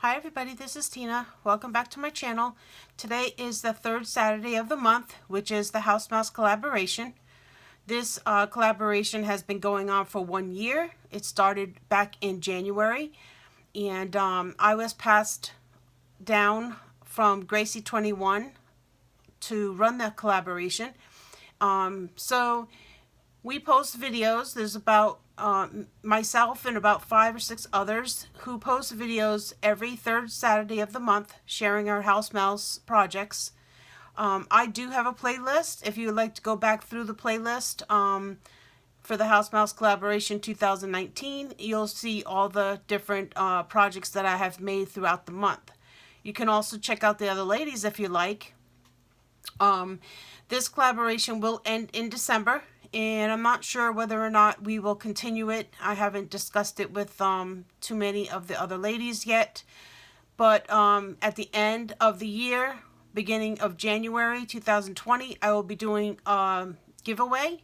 Hi everybody, this is Tina. Welcome back to my channel. Today is the third Saturday of the month, which is the House Mouse collaboration. This collaboration has been going on for 1 year. It started back in January, and I was passed down from Gracie 21 to run the collaboration. So we post videos. There's about myself and about 5 or 6 others who post videos every third Saturday of the month sharing our House Mouse projects. I do have a playlist. If you would like to go back through the playlist for the House Mouse collaboration 2019, you'll see all the different projects that I have made throughout the month. You can also check out the other ladies if you like. This collaboration will end in December, and I'm not sure whether or not we will continue it. I haven't discussed it with too many of the other ladies yet. But at the end of the year, beginning of January 2020, I will be doing a giveaway.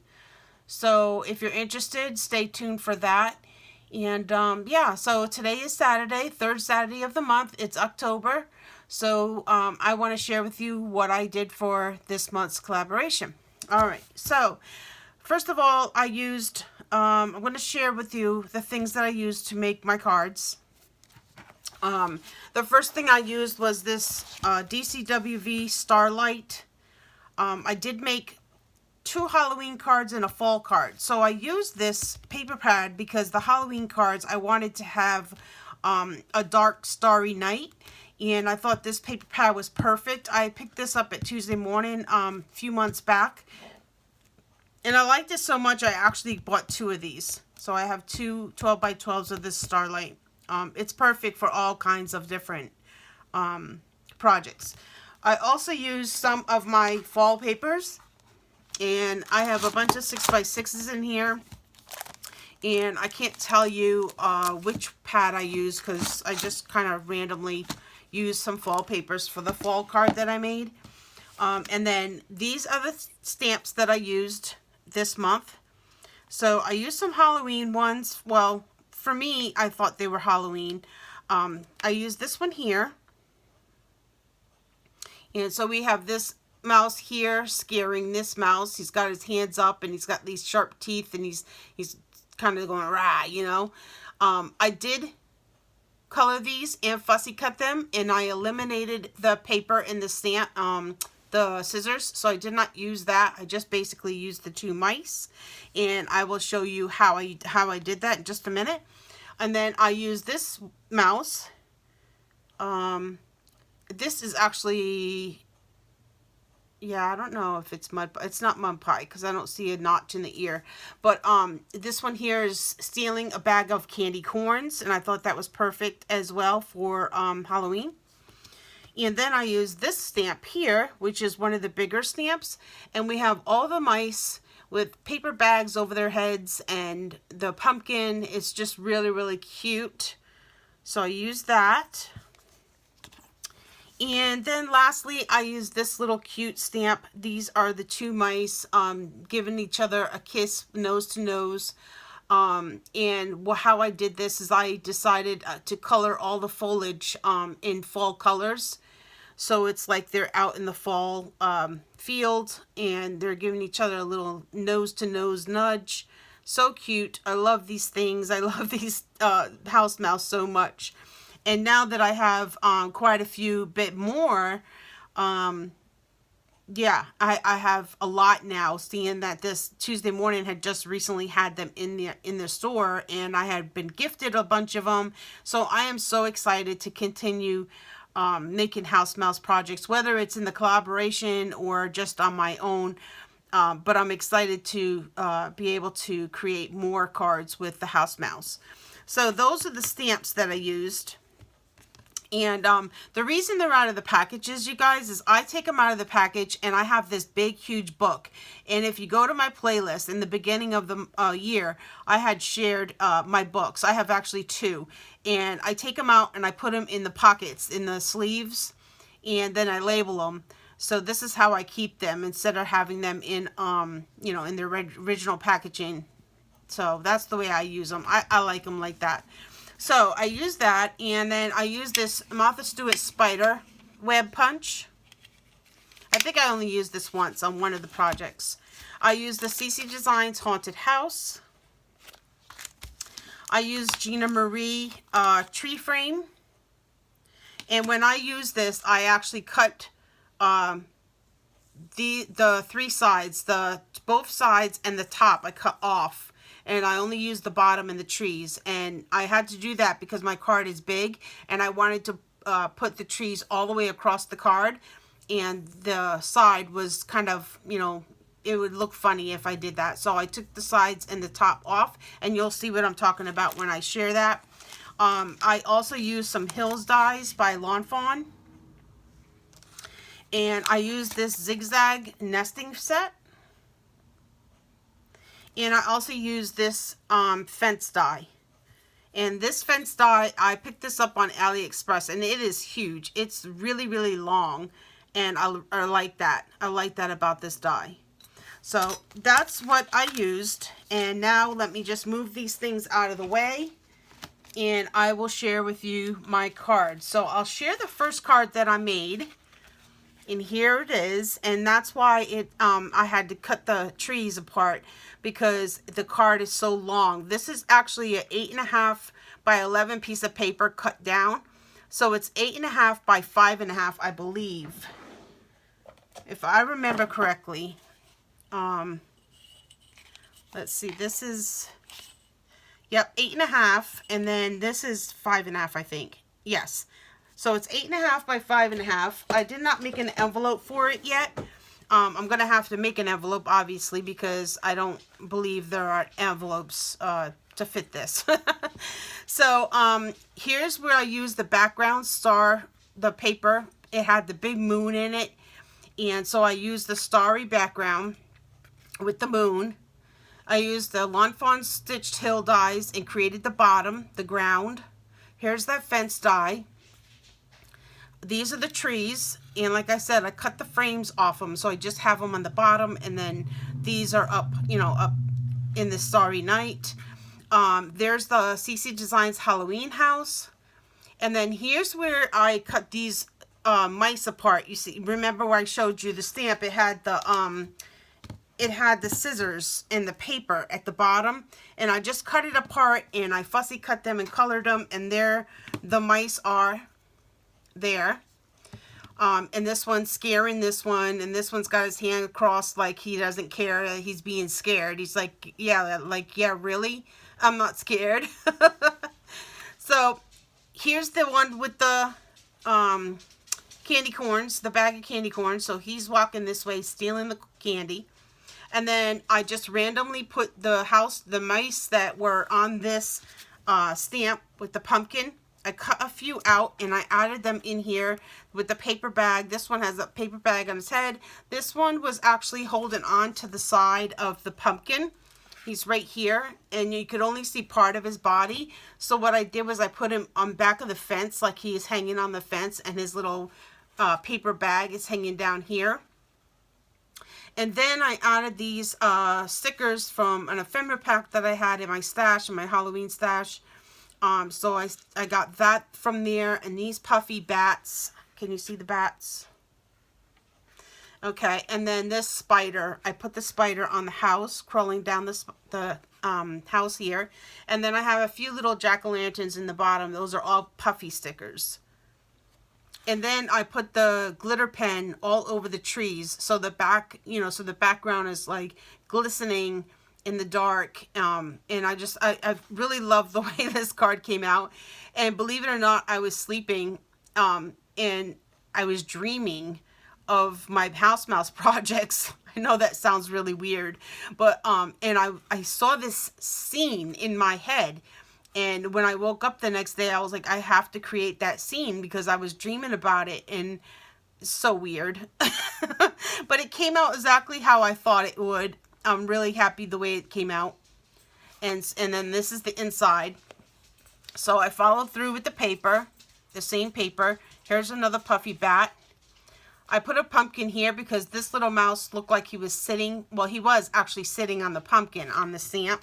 So if you're interested, stay tuned for that. And yeah, so today is Saturday, third Saturday of the month. It's October. So I want to share with you what I did for this month's collaboration. All right, so first of all, I'm going to share with you the things that I used to make my cards. The first thing I used was this DCWV Starlight. I did make 2 Halloween cards and a fall card. So I used this paper pad because the Halloween cards I wanted to have a dark starry night. And I thought this paper pad was perfect. I picked this up at Tuesday morning a few months back. And I liked it so much I actually bought 2 of these. So I have 2 12x12s of this Starlight. It's perfect for all kinds of different projects. I also used some of my fall papers. And I have a bunch of 6x6s in here. And I can't tell you which pad I use because I just kind of randomly used some fall papers for the fall card that I made. And then these are the stamps that I used this month. So I used some Halloween ones. Well, for me, I thought they were Halloween. I used this one here. And so we have this mouse here scaring this mouse. He's got his hands up and he's got these sharp teeth and he's kind of going rah, you know. I did color these and fussy cut them, and I eliminated the paper and the stamp, the scissors, so I did not use that. I just basically used the 2 mice, and I will show you how I did that in just a minute. And then I used this mouse. This is actually, yeah, I don't know if it's mud. It's not mud pie because I don't see a notch in the ear. But this one here is stealing a bag of candy corns, and I thought that was perfect as well for Halloween. And then I used this stamp here, which is one of the bigger stamps, and we have all the mice with paper bags over their heads, and the pumpkin is just really, really cute. So I used that. And then lastly, I used this little cute stamp. These are the 2 mice giving each other a kiss, nose to nose. And how I did this is I decided to color all the foliage in fall colors. So it's like they're out in the fall field and they're giving each other a little nose to nose nudge. So cute. I love these things. I love these house mouse so much. And now that I have quite a few bit more, yeah, I have a lot now, seeing that this Tuesday morning had just recently had them in the store, and I had been gifted a bunch of them. So I am so excited to continue making house mouse projects, whether it's in the collaboration or just on my own. But I'm excited to be able to create more cards with the house mouse. So those are the stamps that I used. And the reason they're out of the packages, you guys, is I take them out of the package and I have this big, huge book. And if you go to my playlist in the beginning of the year, I had shared my books. I have actually 2. And I take them out and I put them in the pockets, in the sleeves, and then I label them. So this is how I keep them instead of having them in, you know, in their original packaging. So that's the way I use them. I like them like that. So I use that, and then I use this Martha Stewart spider web punch. I think I only used this once on one of the projects. I use the CC Designs Haunted House. I use Gina Marie tree frame. And when I use this, I actually cut the three sides, both sides and the top I cut off. And I only use the bottom and the trees. And I had to do that because my card is big. And I wanted to put the trees all the way across the card. And the side was kind of, you know, it would look funny if I did that. So I took the sides and the top off. And you'll see what I'm talking about when I share that. I also use some Hills Dies by Lawn Fawn. And I use this zigzag nesting set. And I also use this fence die. And this fence die, I picked this up on AliExpress, and it is huge. It's really, really long, and I like that. I like that about this die. So that's what I used. And now let me just move these things out of the way, and I will share with you my card. So I'll share the first card that I made. And here it is, and that's why I had to cut the trees apart, because the card is so long. This is actually an 8.5 by 11 piece of paper cut down. So it's 8.5 by 5.5, I believe, if I remember correctly. Let's see, this is, yep, 8.5, and then this is 5.5, I think. Yes. So it's 8.5 by 5.5. I did not make an envelope for it yet. I'm going to have to make an envelope, obviously, because I don't believe there are envelopes to fit this. So here's where I used the background star, the paper. It had the big moon in it. And so I used the starry background with the moon. I used the Lawn Fawn Stitched Hill dies and created the bottom, the ground. Here's that fence die. These are the trees, and like I said, I cut the frames off them, so I just have them on the bottom, and then these are up, you know, up in the starry night. There's the CC Designs Halloween house, and then here's where I cut these mice apart. You see, remember where I showed you the stamp? It had the scissors and the paper at the bottom, and I just cut it apart, and I fussy cut them and colored them, and there the mice are. There. And this one's scaring this one, and this one's got his hand across like he doesn't care, he's being scared. He's like, yeah, really? I'm not scared. So here's the one with the candy corns, the bag of candy corns. So he's walking this way, stealing the candy. And then I just randomly put the mice that were on this stamp with the pumpkin. I cut a few out, and I added them in here with the paper bag. This one has a paper bag on his head. This one was actually holding on to the side of the pumpkin. He's right here, and you could only see part of his body. So what I did was I put him on back of the fence, like he's hanging on the fence, and his little paper bag is hanging down here. And then I added these stickers from an ephemera pack that I had in my stash, in my Halloween stash. So I got that from there, and these puffy bats. Can you see the bats? Okay, and then this spider. I put the spider on the house, crawling down the house here. And then I have a few little jack-o'-lanterns in the bottom. Those are all puffy stickers. And then I put the glitter pen all over the trees, so the so the background is like glistening in the dark. And I really love the way this card came out. And believe it or not, I was sleeping and I was dreaming of my house mouse projects. I know that sounds really weird, but and I saw this scene in my head. And when I woke up the next day, I was like, I have to create that scene because I was dreaming about it, and it's so weird. But it came out exactly how I thought it would. I'm really happy the way it came out. And then this is the inside. So I followed through with the paper, the same paper. Here's another puffy bat. I put a pumpkin here because this little mouse looked like he was sitting, well, he was actually sitting on the pumpkin on the stamp.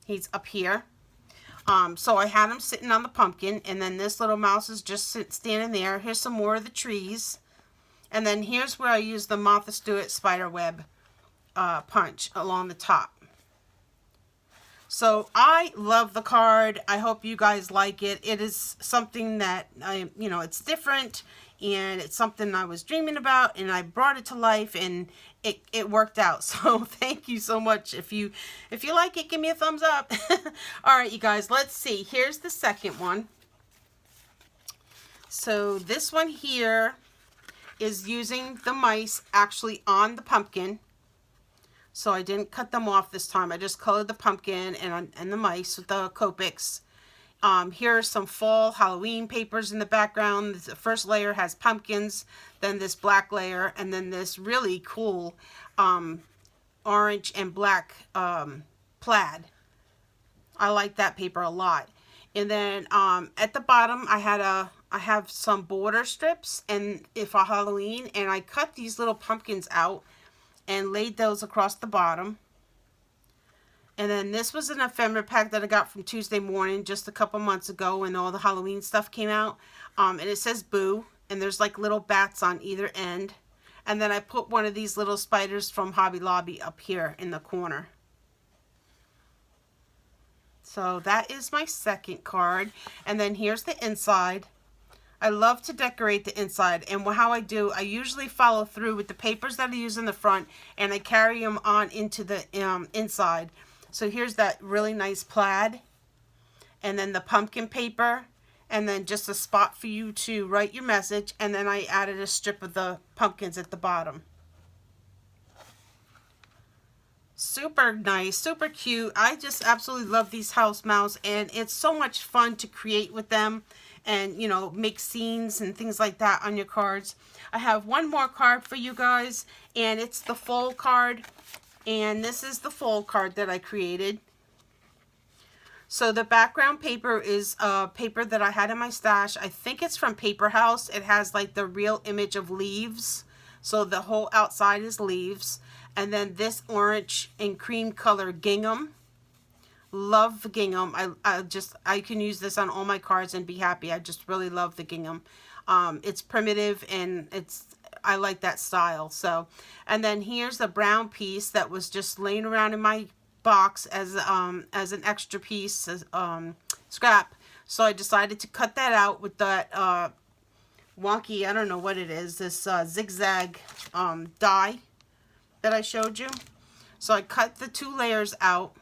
He's up here. So I had them sitting on the pumpkin, and then this little mouse is just standing there. Here's some more of the trees. And then here's where I use the Martha Stewart spiderweb punch along the top. So I love the card. I hope you guys like it. It is something that it's different, and it's something I was dreaming about, and I brought it to life, and it worked out. So thank you so much. If you like it, give me a thumbs up. All right, you guys, let's see. Here's the second one. So this one here is using the mice actually on the pumpkin. So I didn't cut them off this time. I just colored the pumpkin and the mice with the Copics. Here are some fall Halloween papers in the background. The first layer has pumpkins, then this black layer, and then this really cool orange and black plaid. I like that paper a lot. And then at the bottom I have some border strips and for Halloween, and I cut these little pumpkins out and laid those across the bottom. And then this was an ephemera pack that I got from Tuesday Morning just a couple months ago when all the Halloween stuff came out. And it says Boo, and there's like little bats on either end. And then I put one of these little spiders from Hobby Lobby up here in the corner. So that is my second card. And then here's the inside. I love to decorate the inside, and how I do, I usually follow through with the papers that I use in the front, and I carry them on into the inside. So here's that really nice plaid, and then the pumpkin paper, and then just a spot for you to write your message, and then I added a strip of the pumpkins at the bottom. Super nice, super cute. I just absolutely love these house mouse, and it's so much fun to create with them and, make scenes and things like that on your cards. I have one more card for you guys, and it's the fall card, and this is the fall card that I created. So the background paper is a paper that I had in my stash. I think it's from Paper House. It has like the real image of leaves. So the whole outside is leaves. And then this orange and cream color gingham. Love the gingham. I can use this on all my cards and be happy. I just really love the gingham. It's primitive, and I like that style. So, and then here's a brown piece that was just laying around in my box as an extra piece, scrap. So I decided to cut that out with that wonky, I don't know what it is, this zigzag die that I showed you. So I cut the two layers out,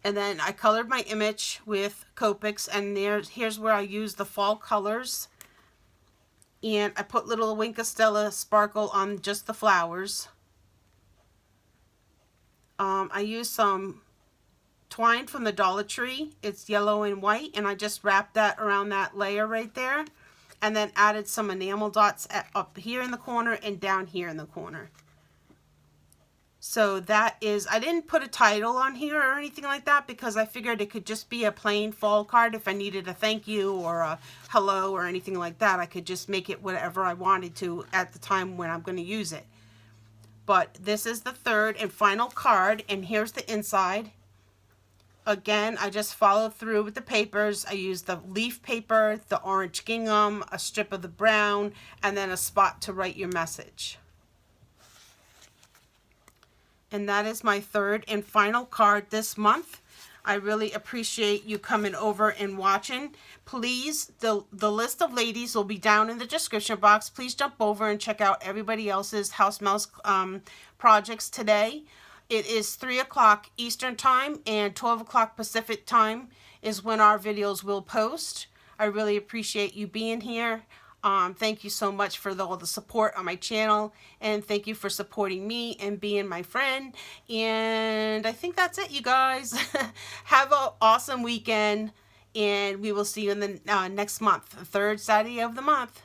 and then I colored my image with Copics, and here's where I use the fall colors, and I put little Wink of Stella sparkle on just the flowers. I used some twine from the Dollar Tree. It's yellow and white, and I just wrapped that around that layer right there, and then added some enamel dots up here in the corner and down here in the corner. So that is, I didn't put a title on here or anything like that because I figured it could just be a plain fall card. If I needed a thank you or a hello or anything like that, I could just make it whatever I wanted to at the time when I'm going to use it. But this is the third and final card, and here's the inside. Again, I just followed through with the papers. I used the leaf paper, the orange gingham, a strip of the brown, and then a spot to write your message. And that is my third and final card this month. I really appreciate you coming over and watching. Please, the list of ladies will be down in the description box. Please jump over and check out everybody else's House Mouse projects today. It is 3 o'clock Eastern Time and 12 o'clock Pacific Time is when our videos will post. I really appreciate you being here. Thank you so much for all the support on my channel, and thank you for supporting me and being my friend. And I think that's it, you guys. Have an awesome weekend, and we will see you in the next month, the third Saturday of the month.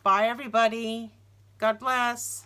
Bye, everybody. God bless.